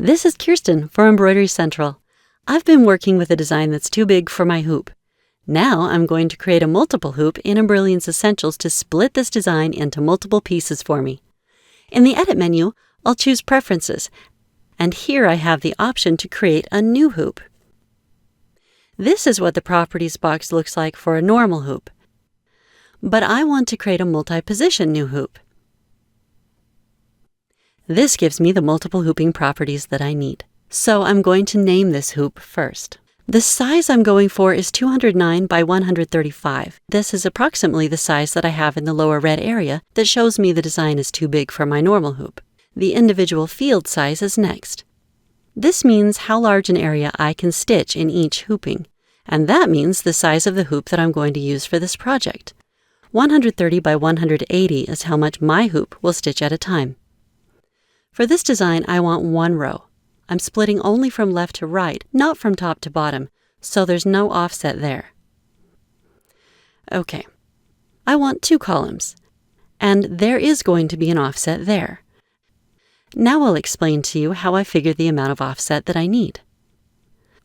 This is Kirsten for Embroidery Central. I've been working with a design that's too big for my hoop. Now I'm going to create a multiple hoop in Embrilliance Essentials to split this design into multiple pieces for me. In the Edit menu, I'll choose Preferences, and here I have the option to create a new hoop. This is what the Properties box looks like for a normal hoop. But I want to create a multi-position new hoop. This gives me the multiple hooping properties that I need. So I'm going to name this hoop first. The size I'm going for is 209 by 135. This is approximately the size that I have in the lower red area that shows me the design is too big for my normal hoop. The individual field size is next. This means how large an area I can stitch in each hooping, and that means the size of the hoop that I'm going to use for this project. 130 by 180 is how much my hoop will stitch at a time. For this design, I want one row. I'm splitting only from left to right, not from top to bottom, so there's no offset there. Okay, I want 2 columns, and there is going to be an offset there. Now I'll explain to you how I figured the amount of offset that I need.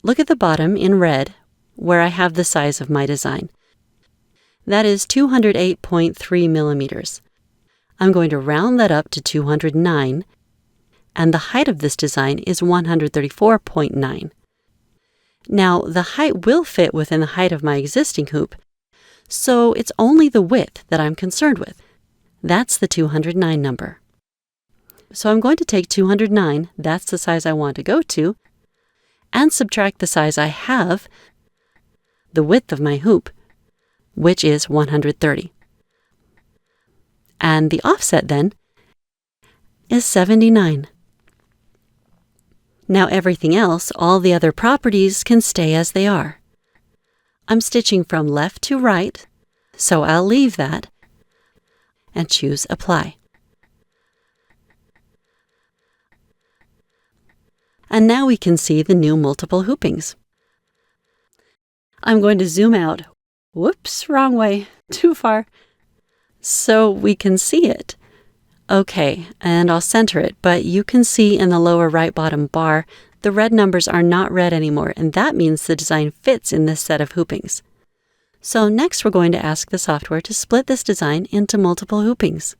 Look at the bottom in red, where I have the size of my design. That is 208.3 millimeters. I'm going to round that up to 209, and the height of this design is 134.9. Now, the height will fit within the height of my existing hoop, so it's only the width that I'm concerned with. That's the 209 number. So I'm going to take 209, that's the size I want to go to, and subtract the size I have, the width of my hoop, which is 130. And the offset then is 79. Now everything else, all the other properties, can stay as they are. I'm stitching from left to right, so I'll leave that and choose Apply. And now we can see the new multiple hoopings. I'm going to zoom out. Whoops, wrong way, too far. So we can see it. Okay, and I'll center it, but you can see in the lower right bottom bar, the red numbers are not red anymore, and that means the design fits in this set of hoopings. So next we're going to ask the software to split this design into multiple hoopings.